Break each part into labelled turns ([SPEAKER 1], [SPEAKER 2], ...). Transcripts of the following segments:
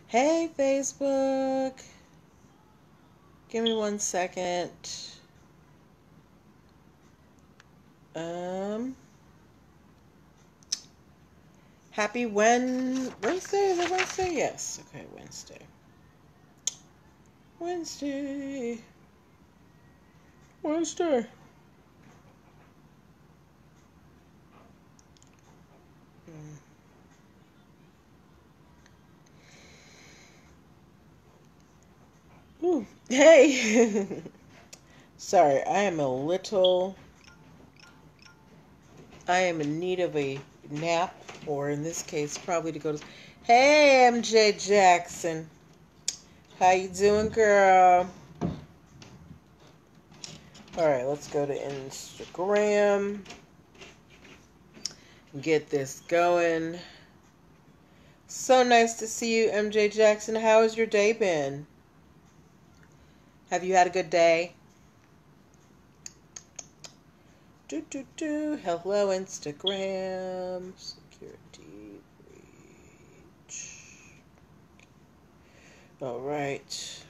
[SPEAKER 1] Hey, Facebook. Give me 1 second. Happy Wednesday? Is it Wednesday? Yes. Okay, Wednesday. Wednesday. Ooh. Hey. Sorry, I am in need of a nap, or in this case, probably to go to. Hey, MJ Jackson. How you doing, girl? All right, let's go to Instagram. Get this going. So nice to see you, MJ Jackson. How has your day been? Have you had a good day? Hello, Instagram. Security breach. All right.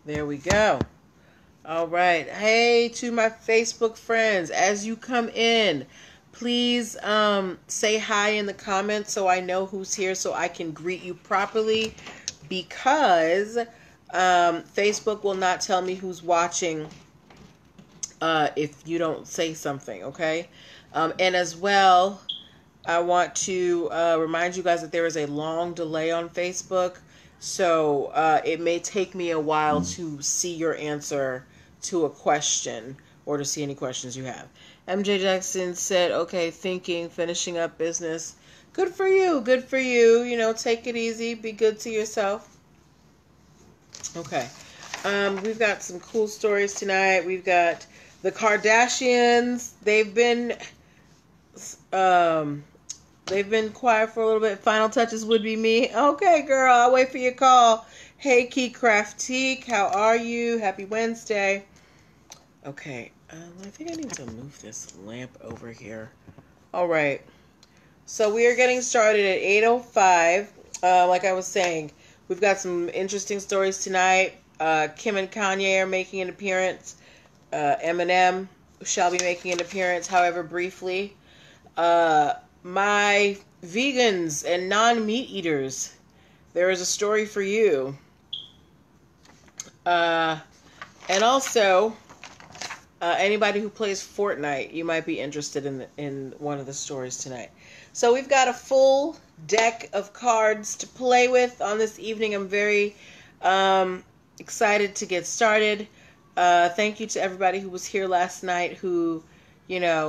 [SPEAKER 1] There we go. All right. Hey, to my Facebook friends, as you come in, please say hi in the comments so I know who's here so I can greet you properly, because Facebook will not tell me who's watching if you don't say something, okay? And as well, I want to remind you guys that there is a long delay on Facebook, so it may take me a while to see your answer to a question or to see any questions you have. MJ Jackson said, okay, finishing up business. Good for you, good for you. You know, take it easy, be good to yourself. Okay, we've got some cool stories tonight. We've got the Kardashians. They've been quiet for a little bit. Final touches would be me. Okay, girl, I'll wait for your call. Hey, Key Craftique, how are you? Happy Wednesday. Okay, I think I need to move this lamp over here. All right, so we are getting started at 8:05. Like I was saying, we've got some interesting stories tonight. Kim and Kanye are making an appearance. Eminem shall be making an appearance, however briefly. My vegans and non-meat eaters, there is a story for you. And also, anybody who plays Fortnite, you might be interested in one of the stories tonight. So we've got a full deck of cards to play with on this evening. I'm very excited to get started. Thank you to everybody who was here last night who,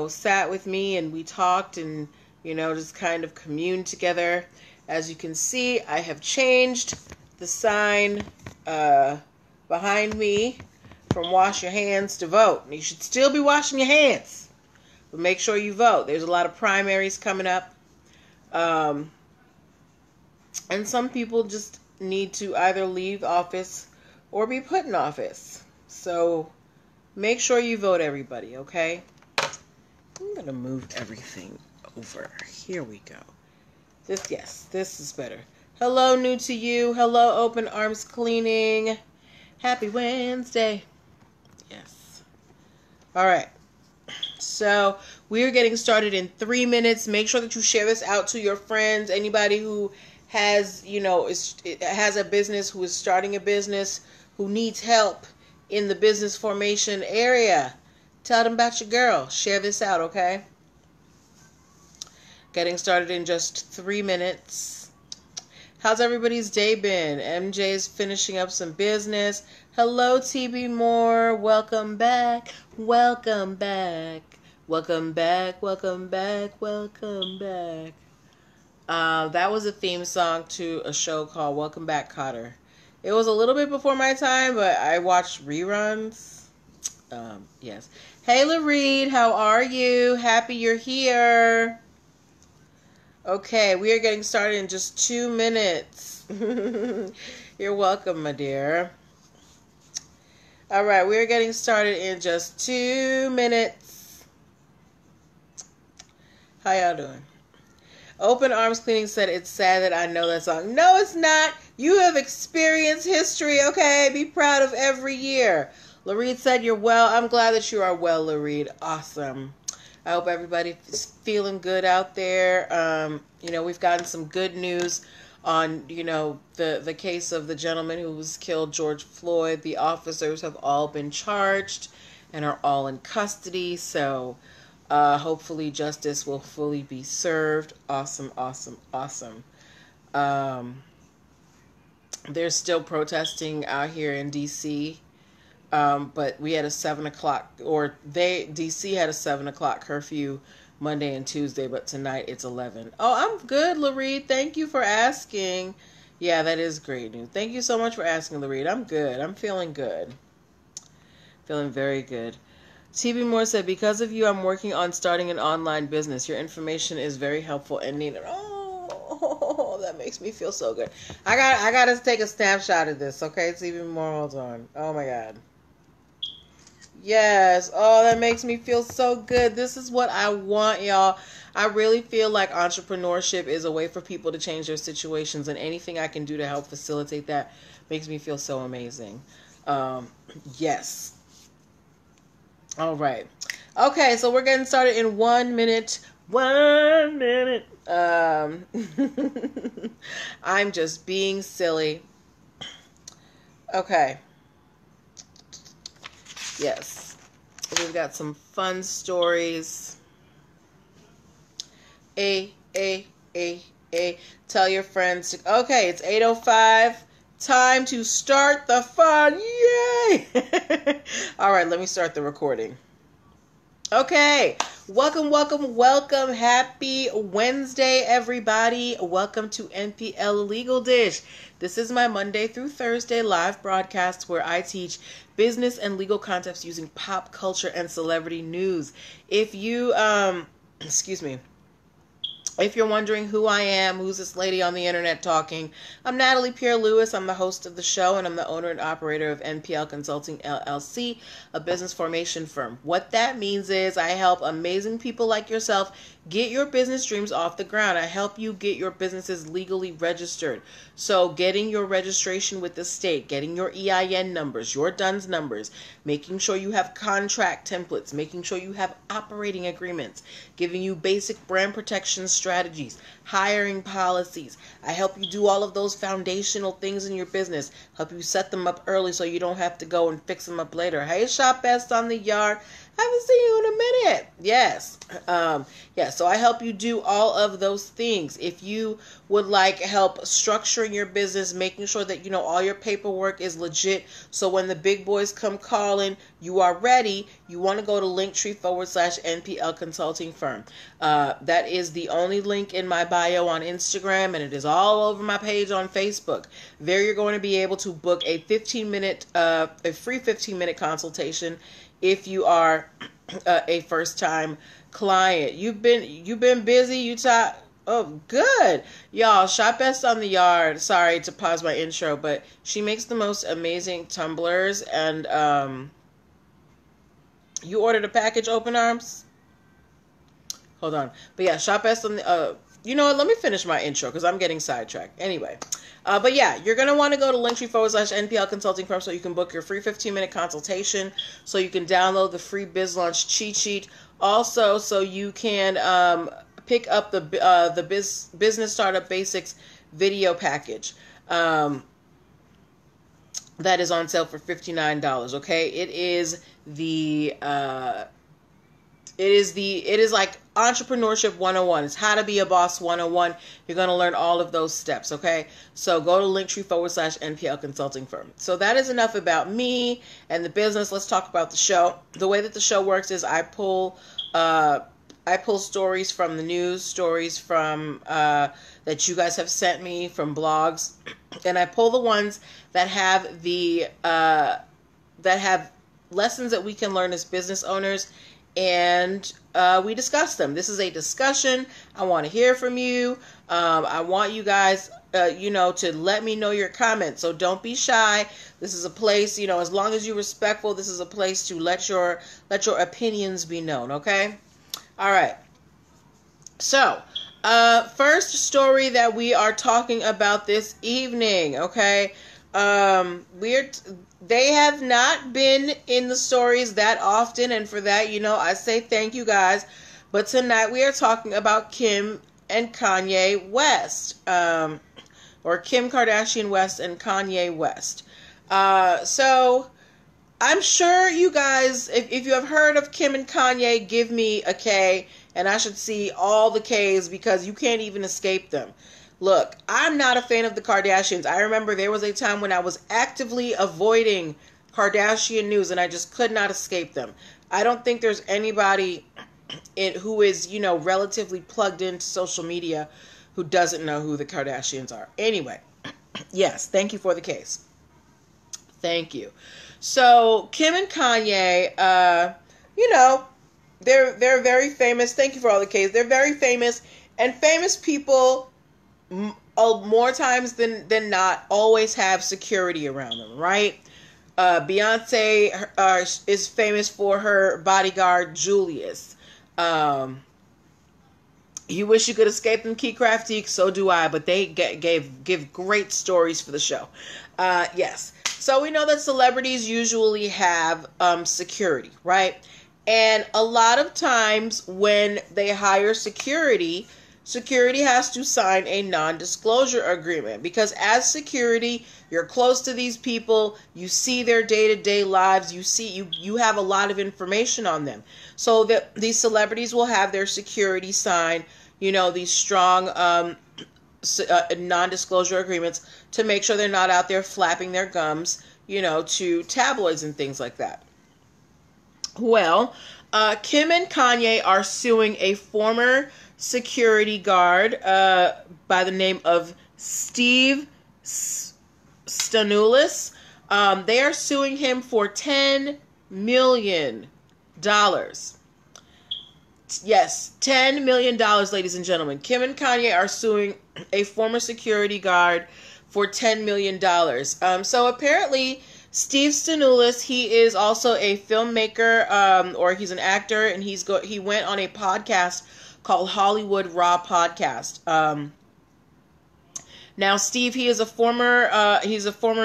[SPEAKER 1] sat with me and we talked and, just kind of communed together. As you can see, I have changed the sign behind me from wash your hands to vote. And you should still be washing your hands, but make sure you vote. There's a lot of primaries coming up. And some people just need to either leave office or be put in office. So make sure you vote, everybody, okay? I'm going to move everything over. Here we go. This is better. Hello, new to you. Hello, Open Arms Cleaning. Happy Wednesday. Yes. All right. So we're getting started in 3 minutes. Make sure that you share this out to your friends. Anybody who has, has a business, who is starting a business, who needs help in the business formation area. Tell them about your girl. Share this out, okay? Getting started in just 3 minutes. How's everybody's day been? MJ's finishing up some business. Hello, TB Moore. Welcome back. Welcome back. Welcome back. Welcome back. Welcome back. That was a theme song to a show called Welcome Back, Kotter. It was a little bit before my time, but I watched reruns. Yes. Hey, Reed, how are you? Happy you're here. Okay, we are getting started in just 2 minutes. You're welcome, my dear. All right, we are getting started in just 2 minutes. How y'all doing? Open Arms Cleaning said, it's sad that I know that song. No, it's not. You have experienced history, okay? Be proud of every year. Lareed said, you're well. I'm glad that you are well, Lareed. Awesome. I hope everybody is feeling good out there. We've gotten some good news on, the case of the gentleman who was killed, George Floyd. The officers have all been charged and are all in custody. So hopefully justice will fully be served. Awesome, awesome, awesome. They're still protesting out here in D.C., but we had a 7 o'clock, or DC had a 7 o'clock curfew Monday and Tuesday, but tonight it's 11. Oh, I'm good, Lareed. Thank you for asking. Yeah, that is great news. Thank you so much for asking, Lareed. I'm good. I'm feeling good. Feeling very good. TB Moore said, because of you, I'm working on starting an online business. Your information is very helpful and needed. Oh, that makes me feel so good. I got to take a snapshot of this, okay? TB Moore, hold on. Oh, my God. Yes. Oh, that makes me feel so good. This is what I want, y'all. I really feel like entrepreneurship is a way for people to change their situations, and anything I can do to help facilitate that makes me feel so amazing. Yes. All right. Okay, so we're getting started in 1 minute. 1 minute. I'm just being silly. Okay. Yes. We've got some fun stories. Tell your friends. Okay, it's 8:05. Time to start the fun. Yay! All right, let me start the recording. Okay. Welcome, welcome, welcome. Happy Wednesday, everybody. Welcome to NPL Legal Dish. This is my Monday through Thursday live broadcast where I teach business and legal concepts using pop culture and celebrity news. If you, if you're wondering who I am, who's this lady on the internet talking, I'm Natalie Pierre-Lewis. I'm the host of the show, and I'm the owner and operator of NPL Consulting LLC, a business formation firm. What that means is I help amazing people like yourself get your business dreams off the ground. I help you get your businesses legally registered. So getting your registration with the state, getting your EIN numbers, your DUNS numbers, making sure you have contract templates, making sure you have operating agreements, giving you basic brand protection strategies, hiring policies. I help you do all of those foundational things in your business, help you set them up early so you don't have to go and fix them up later. Hey, Shop Best on the Yard. Haven't seen you in a minute. Yes. So I help you do all of those things. If you would like help structuring your business, making sure that, all your paperwork is legit, so when the big boys come calling, you are ready, you want to go to linktr.ee/NPL Consulting Firm. That is the only link in my bio on Instagram, and it is all over my page on Facebook. There you're going to be able to book a free 15-minute consultation if you are a first-time client. You've been busy. Oh, good. Y'all, Shop Best on the Yard. Sorry to pause my intro, but she makes the most amazing tumblers. And you ordered a package, Open Arms? Hold on. But yeah, Shop Best on the... you know what? Let me finish my intro because I'm getting sidetracked. Anyway. But yeah, you're going to want to go to linktr.ee/NPL Consulting Firm so you can book your free 15-minute consultation, so you can download the free Biz Launch cheat sheet. Also, so you can pick up the Business Startup Basics video package. That is on sale for $59. Okay, it is like Entrepreneurship 101. It's how to be a boss 101. You're going to learn all of those steps, okay? So go to linktree/NPL Consulting Firm. So that is enough about me and the business. Let's talk about the show. The way that the show works is I pull stories from the news, stories from that you guys have sent me from blogs, and I pull the ones that have lessons that we can learn as business owners, and we discuss them. This is a discussion. I want to hear from you. I want you guys, to let me know your comments. So don't be shy. This is a place, as long as you're respectful, this is a place to let your opinions be known. Okay. All right. So, First story that we are talking about this evening, okay? They have not been in the stories that often, and for that, I say thank you guys. But tonight we are talking about Kim and Kanye West, or Kim Kardashian West and Kanye West. So I'm sure you guys, if you have heard of Kim and Kanye, give me a K, and I should see all the Ks because you can't even escape them. Look, I'm not a fan of the Kardashians. I remember there was a time when I was actively avoiding Kardashian news, and I just could not escape them. I don't think there's anybody who is, relatively plugged into social media who doesn't know who the Kardashians are. Anyway, yes, thank you for the case. Thank you. So, Kim and Kanye, they're very famous. Thank you for all the Ks. They're very famous, and famous people, more times than not, always have security around them, right? Beyonce is famous for her bodyguard, Julius. You wish you could escape them, Key Crafty. So do I, but they give great stories for the show. Yes. So we know that celebrities usually have security, right? And a lot of times when they hire security has to sign a non-disclosure agreement, because as security, you're close to these people, you see their day-to-day lives, you have a lot of information on them. So that these celebrities will have their security sign, these strong non-disclosure agreements to make sure they're not out there flapping their gums, to tabloids and things like that. Well, Kim and Kanye are suing a former security guard by the name of Steve Stannoulis. They are suing him for $10 million. Yes, $10 million, ladies and gentlemen. Kim and Kanye are suing a former security guard for $10 million. So apparently, Steve Stannoulis, he is also a filmmaker, or he's an actor, and he went on a podcast called Hollywood Raw Podcast. Now, Steve, he is a former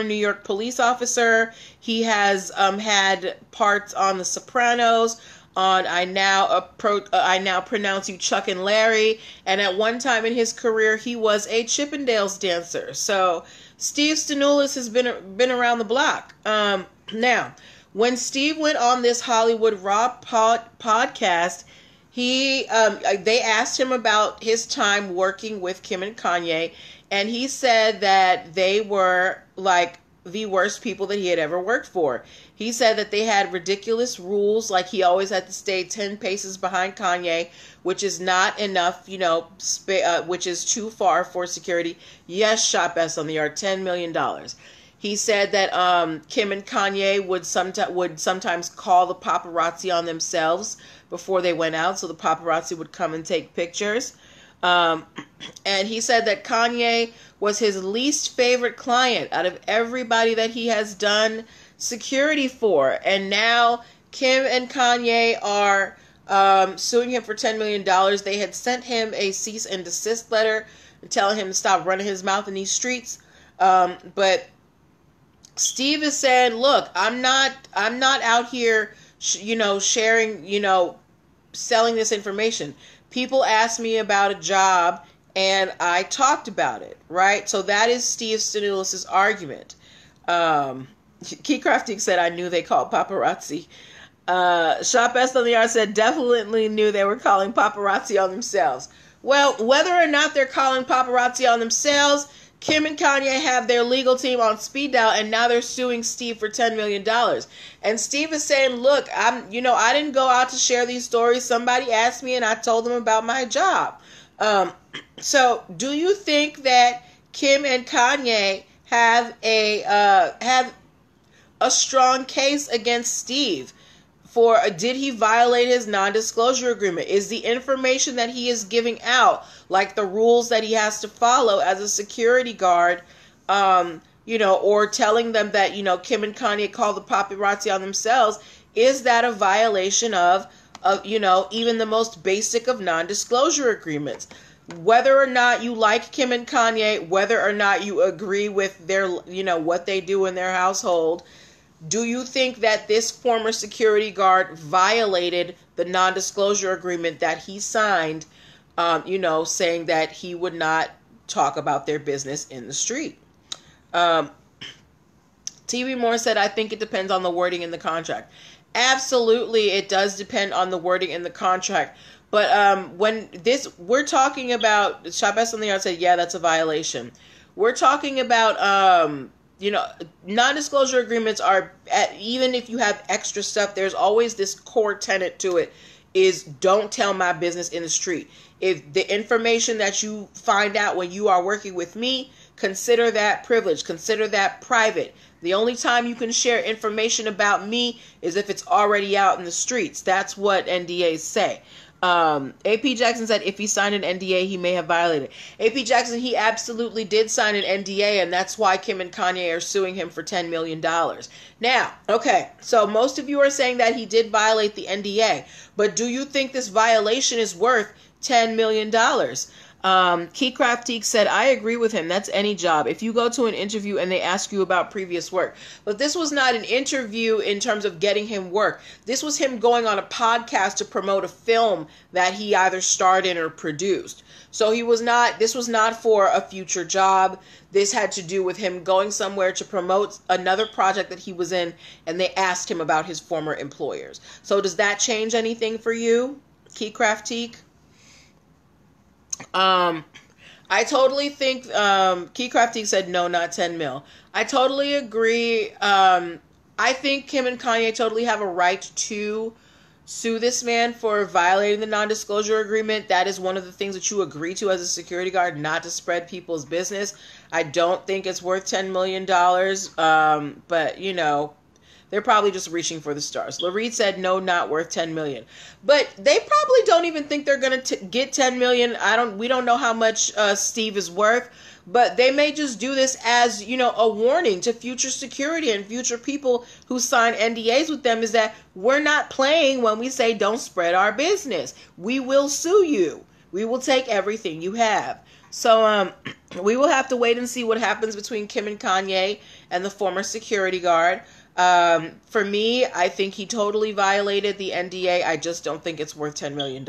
[SPEAKER 1] New York police officer. He has had parts on The Sopranos, on I Now Pronounce You Chuck and Larry, and at one time in his career, he was a Chippendales dancer. So Steve Stannoulis has been around the block. Now, when Steve went on this Hollywood Raw podcast, they asked him about his time working with Kim and Kanye, and he said that they were like the worst people that he had ever worked for. He said that they had ridiculous rules, like he always had to stay 10 paces behind Kanye, which is not enough, which is too far for security. Yes, Shop S on the Yard, $10 million. He said that Kim and Kanye would sometimes call the paparazzi on themselves before they went out, so the paparazzi would come and take pictures. And he said that Kanye was his least favorite client out of everybody that he has done security for. And now Kim and Kanye are suing him for $10 million. They had sent him a cease and desist letter telling him to stop running his mouth in these streets. But Steve is saying, look, I'm not out here, sharing, selling this information. People asked me about a job and I talked about it, right? So that is Steve Stannoulis' argument. Key Crafting said, I knew they called paparazzi. Shop S on the Yard said, definitely knew they were calling paparazzi on themselves. Well, whether or not they're calling paparazzi on themselves, Kim and Kanye have their legal team on speed dial, and now they're suing Steve for $10 million. And Steve is saying, look, I didn't go out to share these stories. Somebody asked me and I told them about my job. So do you think that Kim and Kanye have a strong case against Steve? Did he violate his non-disclosure agreement? Is the information that he is giving out, like the rules that he has to follow as a security guard, or telling them that, Kim and Kanye call the paparazzi on themselves, is that a violation of even the most basic of non-disclosure agreements? whether or not you like Kim and Kanye, whether or not you agree with their, what they do in their household, do you think that this former security guard violated the non-disclosure agreement that he signed, saying that he would not talk about their business in the street? TV Moore said, I think it depends on the wording in the contract. Absolutely, it does depend on the wording in the contract. But we're talking about, Chavez on the Yard said, yeah, that's a violation. We're talking about, non-disclosure agreements are, even if you have extra stuff, there's always this core tenet to it, is don't tell my business in the street. If the information that you find out when you are working with me, consider that privileged, consider that private. The only time you can share information about me is if it's already out in the streets. That's what NDAs say. AP Jackson said if he signed an NDA, he may have violated. AP Jackson, he absolutely did sign an NDA, and that's why Kim and Kanye are suing him for $10 million. Now, okay, so most of you are saying that he did violate the NDA, but do you think this violation is worth $10 million? Keycraftique said, I agree with him. That's any job. If you go to an interview and they ask you about previous work. But this was not an interview in terms of getting him work. This was him going on a podcast to promote a film that he either starred in or produced. So this was not for a future job. This had to do with him going somewhere to promote another project that he was in, and they asked him about his former employers. So does that change anything for you, Keycraftique? I totally think, Keycrafting said no, not 10 mil. I totally agree. I think Kim and Kanye totally have a right to sue this man for violating the non-disclosure agreement. That is one of the things that you agree to as a security guard, not to spread people's business. I don't think it's worth $10 million. But they're probably just reaching for the stars. Lareed said, no, not worth $10 million. But they probably don't even think they're going to get $10 million. We don't know how much Steve is worth. But they may just do this as, a warning to future security and future people who sign NDAs with them, is that we're not playing when we say don't spread our business. We will sue you. We will take everything you have. So we will have to wait and see what happens between Kim and Kanye and the former security guard. For me, I think he totally violated the NDA. I just don't think it's worth $10 million.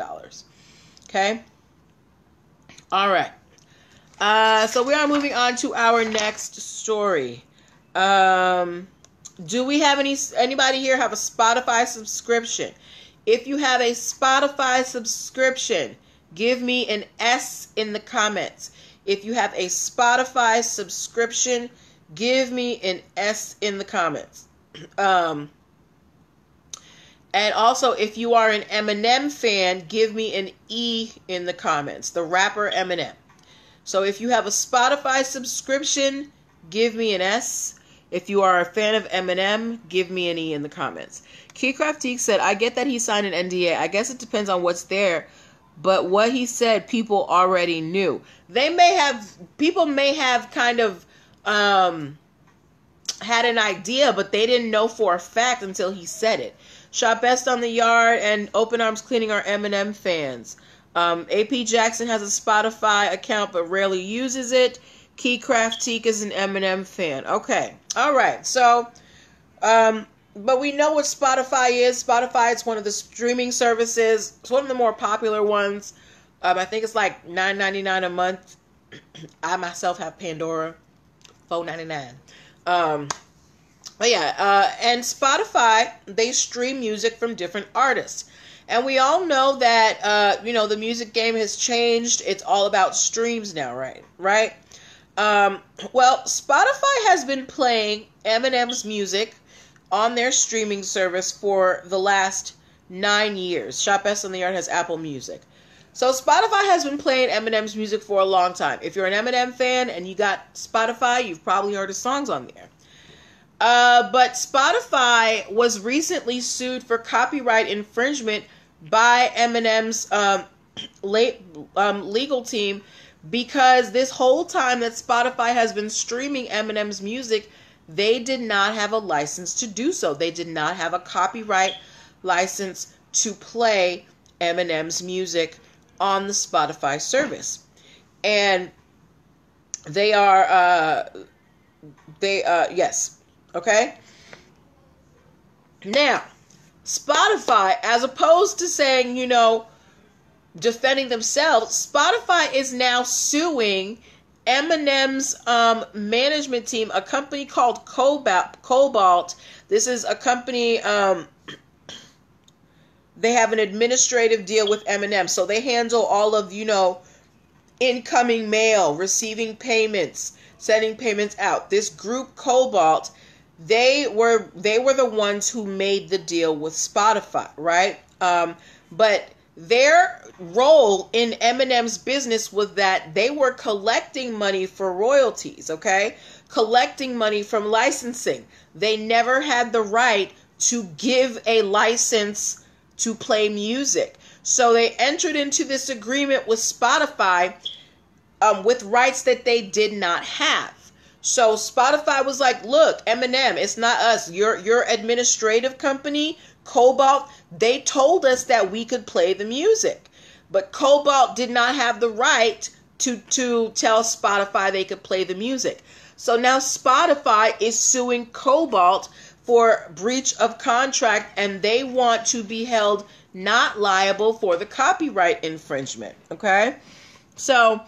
[SPEAKER 1] Okay? All right. So we are moving on to our next story. Do we have anybody here have a Spotify subscription? If you have a Spotify subscription, give me an S in the comments. If you have a Spotify subscription, give me an S in the comments. And also, if you are an Eminem fan, give me an E in the comments. The rapper Eminem. So if you have a Spotify subscription, give me an S. If you are a fan of Eminem, give me an E in the comments. Keycraftique said, I get that he signed an NDA. I guess it depends on what's there. But what he said, people already knew. People may have kind of had an idea, but they didn't know for a fact until he said it. Shop Best on the Yard and Open Arms Cleaning are Eminem fans. AP Jackson has a Spotify account but rarely uses it. Keycraftique is an Eminem fan. Okay. All right. So, but we know what Spotify is. Spotify is one of the streaming services. It's one of the more popular ones. I think it's like $9.99 a month. I myself have Pandora, $4.99. But yeah, and Spotify, they stream music from different artists. And we all know that, the music game has changed. It's all about streams now, right? Well, Spotify has been playing Eminem's music on their streaming service for the last 9 years. Shop Best on the Yard has Apple Music. So Spotify has been playing Eminem's music for a long time. If you're an Eminem fan and you got Spotify, you've probably heard his songs on there. But Spotify was recently sued for copyright infringement by Eminem's legal team, because this whole time that Spotify has been streaming Eminem's music, they did not have a license to do so. They did not have a copyright license to play Eminem's music on the Spotify service. And they are, yes. Okay. Now, Spotify, as opposed to saying, you know, defending themselves, Spotify is now suing Eminem's management team, a company called Cobalt. This is a company, they have an administrative deal with Eminem. So they handle all of, you know, incoming mail, receiving payments, sending payments out. This group, Cobalt, they were the ones who made the deal with Spotify, right? But their role in Eminem's business was that they were collecting money for royalties, okay? Collecting money from licensing. They never had the right to give a license to play music. So they entered into this agreement with Spotify with rights that they did not have. So Spotify was like, look, Eminem, it's not us. Your administrative company, Cobalt, they told us that we could play the music. But Cobalt did not have the right to tell Spotify they could play the music. So now Spotify is suing Cobalt for breach of contract, and they want to be held not liable for the copyright infringement. Okay? So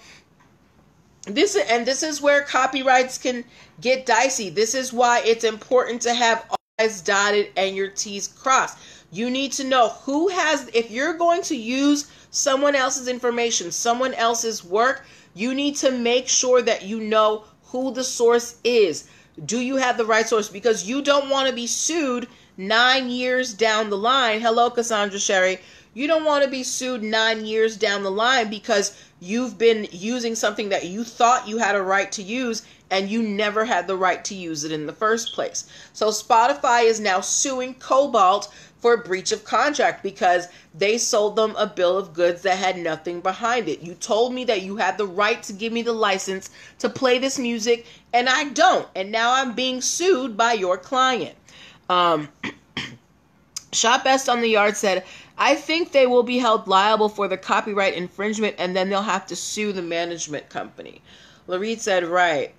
[SPEAKER 1] this is where copyrights can get dicey. This is why it's important to have all I's dotted and your T's crossed. You need to know who has, if you're going to use someone else's information, someone else's work, you need to make sure that you know who the source is. Do you have the right source? Because you don't want to be sued 9 years down the line. Hello, Cassandra Sherry. You don't want to be sued 9 years down the line because you've been using something that you thought you had a right to use and you never had the right to use it in the first place. So Spotify is now suing Cobalt for breach of contract because they sold them a bill of goods that had nothing behind it. You told me that you had the right to give me the license to play this music, and I don't. And now I'm being sued by your client. Shop Best on the Yard said, I think they will be held liable for the copyright infringement, and then they'll have to sue the management company. Lareed said, right.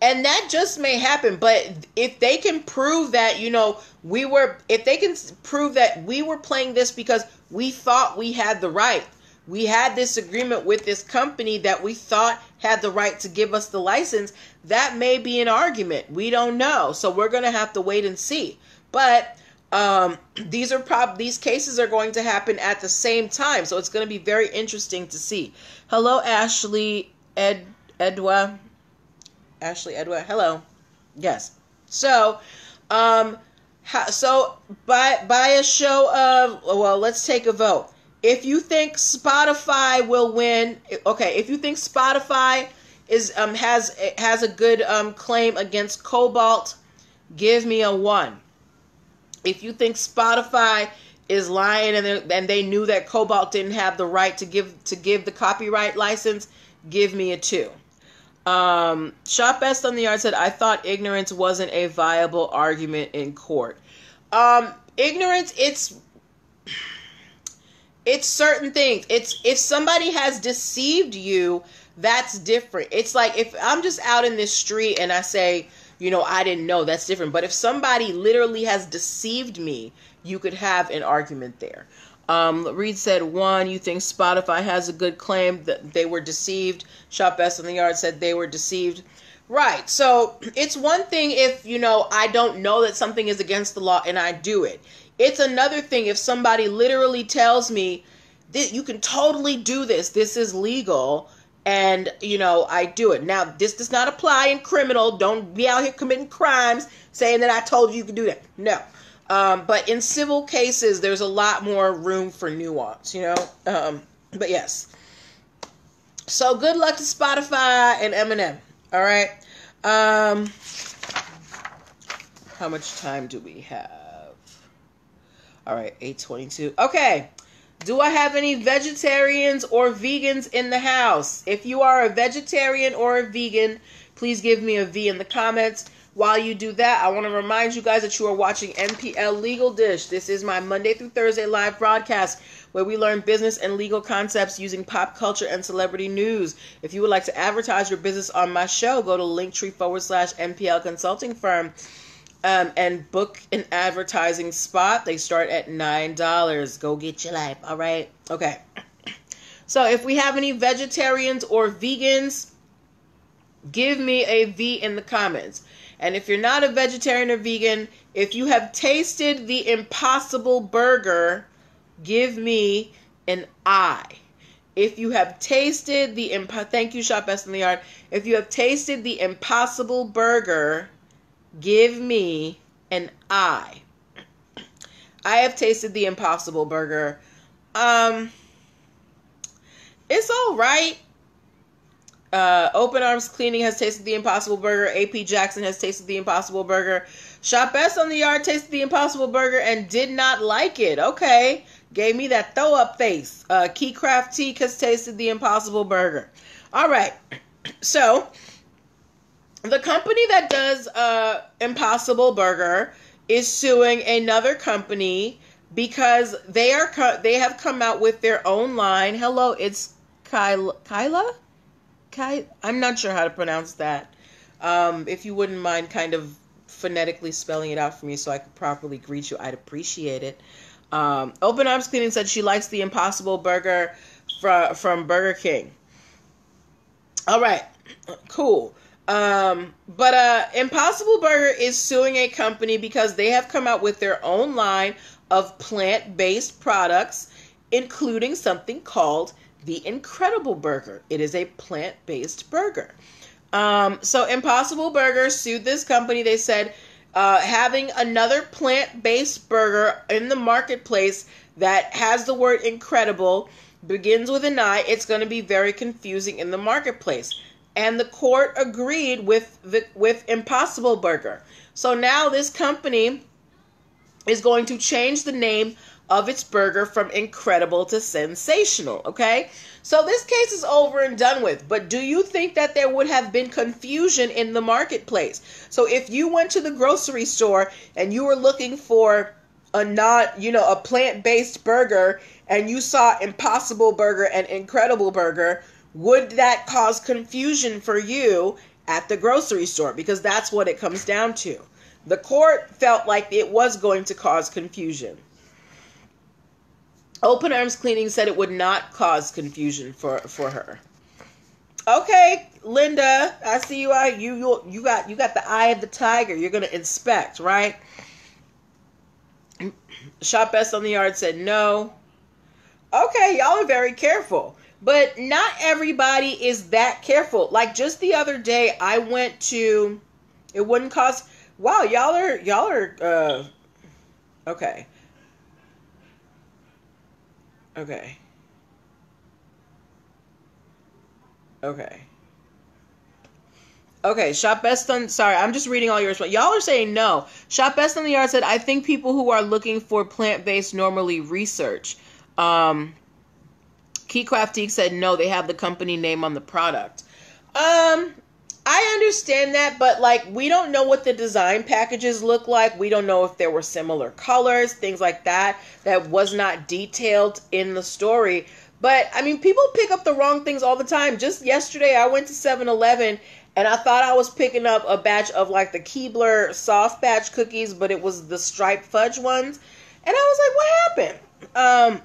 [SPEAKER 1] And that just may happen, but if they can prove that, you know, if they can prove that we were playing this because we thought we had the right, we had this agreement with this company that we thought had the right to give us the license, that may be an argument. We don't know. So we're going to have to wait and see. But these cases are going to happen at the same time. So it's going to be very interesting to see. Hello, Ashley Edwa. Ashley Edwa, hello. Yes. So, by a show of, well, let's take a vote. If you think Spotify will win, okay. If you think Spotify has a good claim against Cobalt, give me a 1. If you think Spotify is lying and they knew that Cobalt didn't have the right to give the copyright license, give me a 2. Shop Best on the Yard said, I thought ignorance wasn't a viable argument in court. Ignorance, it's certain things. It's if somebody has deceived you, that's different. It's like if I'm just out in this street and I say, you know, I didn't know, that's different. But if somebody literally has deceived me, you could have an argument there. Reed said, 1, you think Spotify has a good claim that they were deceived. Shop Best on the Yard said they were deceived. Right. So it's one thing if, you know, I don't know that something is against the law and I do it. It's another thing if somebody literally tells me that you can totally do this. This is legal. And, you know, I do it. Now, this does not apply in criminal. Don't be out here committing crimes saying that I told you could do that. No. But in civil cases, there's a lot more room for nuance, you know. But yes. So good luck to Spotify and Eminem. All right. How much time do we have? All right, 8:22. Okay. Do I have any vegetarians or vegans in the house? If you are a vegetarian or a vegan, please give me a V in the comments. While you do that, I want to remind you guys that you are watching NPL Legal Dish. This is my Monday through Thursday live broadcast where we learn business and legal concepts using pop culture and celebrity news. If you would like to advertise your business on my show, go to linktr.ee/nplconsultingfirm and book an advertising spot. They start at $9. Go get your life, all right? Okay. So if we have any vegetarians or vegans, give me a V in the comments. And if you're not a vegetarian or vegan, if you have tasted the Impossible Burger, give me an I. If you have tasted the thank you, Shop Best in the Yard. If you have tasted the Impossible Burger, give me an I. I have tasted the Impossible Burger. It's all right. Open Arms Cleaning has tasted the Impossible Burger. AP Jackson has tasted the Impossible Burger. Shop Best on the Yard tasted the Impossible Burger and did not like it. Okay. Gave me that throw up face. Keycraft Teak has tasted the Impossible Burger. All right. So, the company that does Impossible Burger is suing another company because they have come out with their own line. Hello, it's Kyla? I'm not sure how to pronounce that. If you wouldn't mind kind of phonetically spelling it out for me so I could properly greet you, I'd appreciate it. Open Arms Cleaning said she likes the Impossible Burger from Burger King. All right, cool. But Impossible Burger is suing a company because they have come out with their own line of plant-based products, including something called the Incredible Burger. It is a plant-based burger. So Impossible Burger sued this company. They said having another plant-based burger in the marketplace that has the word incredible, begins with an I, it's going to be very confusing in the marketplace. And the court agreed with Impossible Burger. So now this company is going to change the name of its burger from incredible to sensational, okay? So this case is over and done with, but do you think that there would have been confusion in the marketplace? So if you went to the grocery store and you were looking for a plant-based burger and you saw Impossible Burger and Incredible Burger, would that cause confusion for you at the grocery store? Because that's what it comes down to. The court felt like it was going to cause confusion. Open Arms Cleaning said it would not cause confusion for her. Okay, Linda, I see you. You got the eye of the tiger. You're gonna inspect, right? Shop Best on the Yard said no. Okay, y'all are very careful, but not everybody is that careful. Like just the other day, I went to. It wouldn't cost. Wow, y'all are. Okay. Okay. Okay, Shop Best on... Sorry, I'm just reading all your response. Y'all are saying no. Shop Best on the Yard said, I think people who are looking for plant-based normally research. Keycraft Teak said no, they have the company name on the product. I understand that, but like we don't know what the design packages look like. We don't know if there were similar colors, things like that was not detailed in the story. But I mean, people pick up the wrong things all the time. Just yesterday I went to 7-Eleven and I thought I was picking up a batch of like the Keebler soft batch cookies, but it was the striped fudge ones. And I was like, what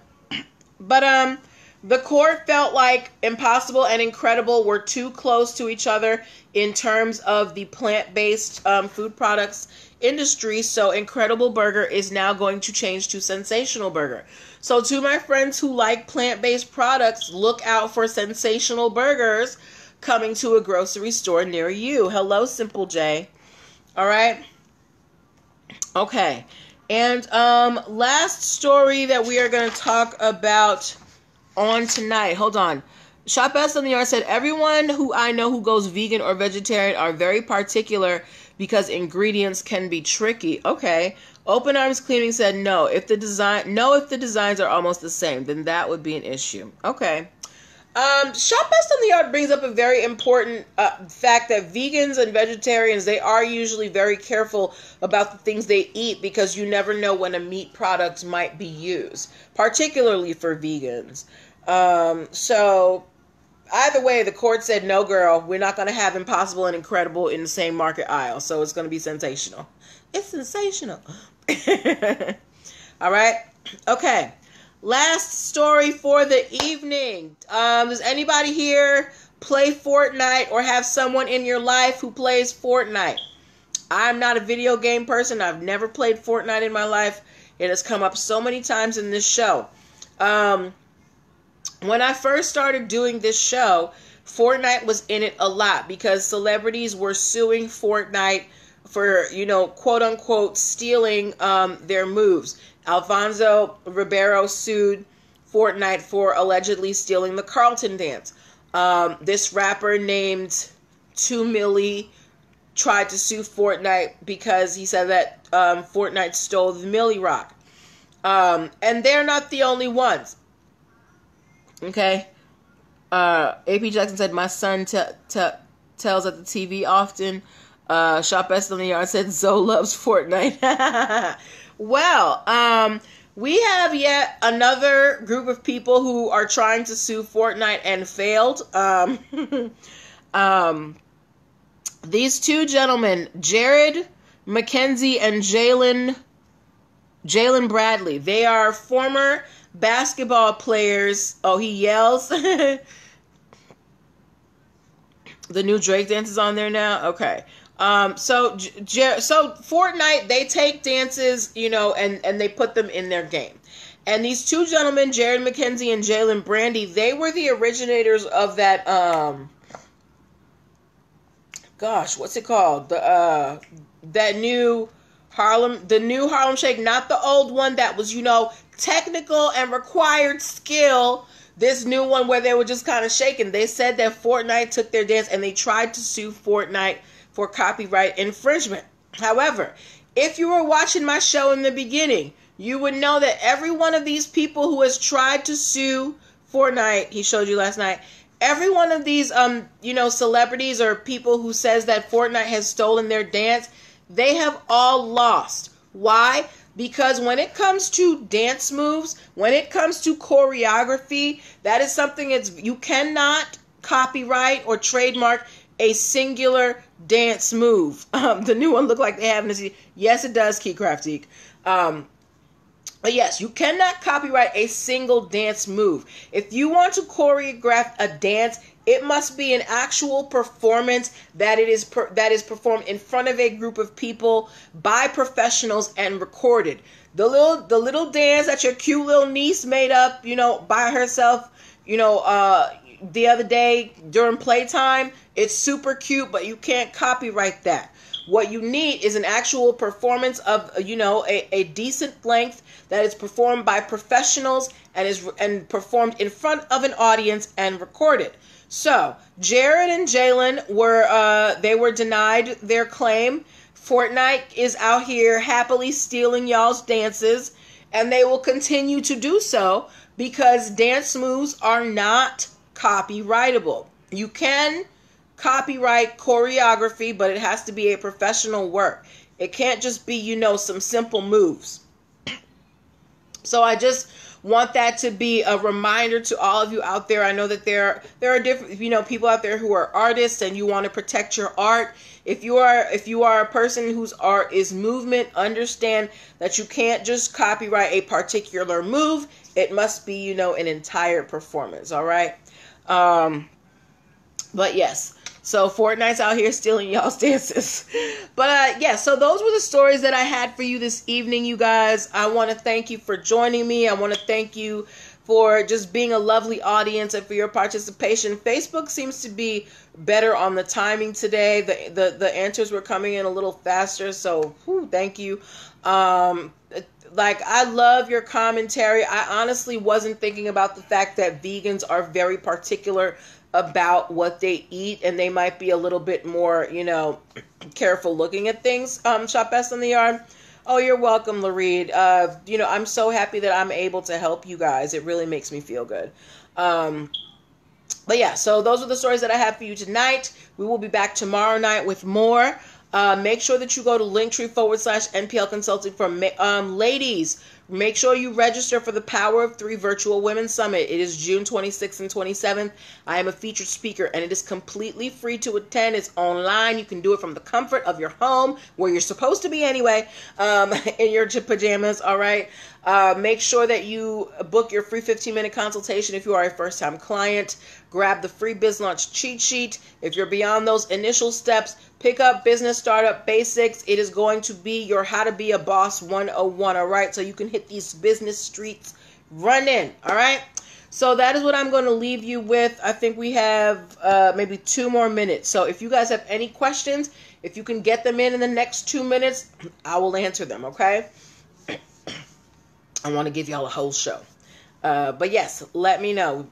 [SPEAKER 1] happened? The court felt like Impossible and Incredible were too close to each other in terms of the plant-based food products industry. So Incredible Burger is now going to change to Sensational Burger. So to my friends who like plant-based products, look out for Sensational Burgers coming to a grocery store near you. Hello, Simple J. All right. Okay. And last story that we are going to talk about on tonight. Hold on. Shop Best on the Yard said, everyone who I know who goes vegan or vegetarian are very particular because ingredients can be tricky. Okay. Open Arms Cleaning said if the designs are almost the same, then that would be an issue. Okay. Shop Best on the Yard brings up a very important fact that vegans and vegetarians, they are usually very careful about the things they eat because you never know when a meat product might be used, particularly for vegans. So either way, the court said, no, girl, we're not going to have Impossible and Incredible in the same market aisle, so it's going to be sensational. It's sensational. All right. Okay. Last story for the evening. Does anybody here play Fortnite or have someone in your life who plays Fortnite? I'm not a video game person. I've never played Fortnite in my life. It has come up so many times in this show. When I first started doing this show, Fortnite was in it a lot because celebrities were suing Fortnite for, quote unquote, stealing their moves. Alfonso Ribeiro sued Fortnite for allegedly stealing the Carlton dance. This rapper named 2 Milli tried to sue Fortnite because he said that Fortnite stole the Milli Rock. And they're not the only ones. Okay? AP Jackson said, my son tells at the TV often. Shop Best on the Yard said, Zoe loves Fortnite. Well, we have yet another group of people who are trying to sue Fortnite and failed. These two gentlemen, Jared McKenzie and Jalen Bradley, they are former basketball players. Oh, he yells. The new Drake dance is on there now? Okay. So Fortnite, they take dances, and they put them in their game. And these two gentlemen, Jared McKenzie and Jalen Brandy, they were the originators of that, what's it called? That new Harlem Shake, not the old one that was, technical and required skill. This new one where they were just kind of shaking. They said that Fortnite took their dance and they tried to sue Fortnite for copyright infringement. However, if you were watching my show in the beginning, you would know that every one of these people who has tried to sue Fortnite, he showed you last night, every one of these, celebrities or people who says that Fortnite has stolen their dance, they have all lost. Why? Because when it comes to dance moves, when it comes to choreography, that is something you cannot copyright or trademark a singular dance move. The new one looked like they have this. Yes, it does, Keycraft. But yes, you cannot copyright a single dance move. If you want to choreograph a dance, it must be an actual performance that is performed in front of a group of people by professionals and recorded. The little dance that your cute little niece made up, by herself, the other day during playtime, it's super cute, but you can't copyright that. What you need is an actual performance of, a decent length that is performed by professionals and performed in front of an audience and recorded. So, Jared and Jalen were denied their claim. Fortnite is out here happily stealing y'all's dances, and they will continue to do so because dance moves are not copyrightable. You can copyright choreography, but it has to be a professional work. It can't just be, some simple moves. So I just want that to be a reminder to all of you out there. I know that there are different, people out there who are artists and you want to protect your art. If you are a person whose art is movement, understand that you can't just copyright a particular move. It must be, an entire performance. All right. But yes. So Fortnite's out here stealing y'all's dances. But so those were the stories that I had for you this evening, you guys. I want to thank you for joining me. I want to thank you for just being a lovely audience and for your participation. Facebook seems to be better on the timing today. The answers were coming in a little faster, so thank you. I love your commentary. I honestly wasn't thinking about the fact that vegans are very particular about what they eat, and they might be a little bit more, careful looking at things. Shop Best on the Yard. Oh, you're welcome, Lareed. I'm so happy that I'm able to help you guys. It really makes me feel good. But yeah, so those are the stories that I have for you tonight. We will be back tomorrow night with more. Make sure that you go to linktr.ee/NPL Consulting Firm. Ladies, make sure you register for the Power of 3 Virtual Women's Summit. It is June 26th and 27th. I am a featured speaker, and it is completely free to attend. It's online. You can do it from the comfort of your home, where you're supposed to be anyway, in your pajamas, all right? Make sure that you book your free 15-minute consultation if you are a first-time client. Grab the free Biz Launch cheat sheet. If you're beyond those initial steps, pick up Business Startup Basics. It is going to be your How to Be a Boss 101, all right? So you can hit these business streets running, all right? So that is what I'm going to leave you with. I think we have maybe 2 more minutes. So if you guys have any questions, if you can get them in the next 2 minutes, I will answer them, okay? I want to give y'all a whole show. But yes, let me know.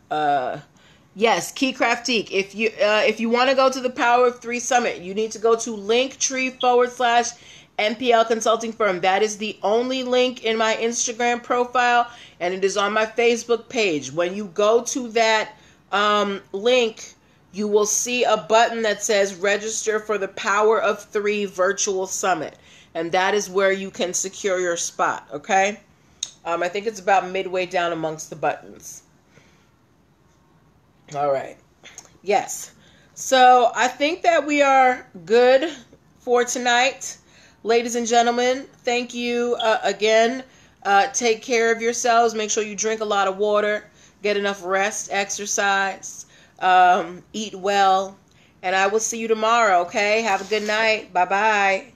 [SPEAKER 1] Yes, Keycraftique. If you want to go to the Power of 3 Summit, you need to go to linktree/NPL Consulting Firm. That is the only link in my Instagram profile, and it is on my Facebook page. When you go to that link, you will see a button that says register for the Power of 3 Virtual Summit. And that is where you can secure your spot, okay? I think it's about midway down amongst the buttons. All right. Yes. So I think that we are good for tonight. Ladies and gentlemen, thank you again. Take care of yourselves. Make sure you drink a lot of water, get enough rest, exercise, eat well. And I will see you tomorrow, okay? Have a good night. Bye-bye.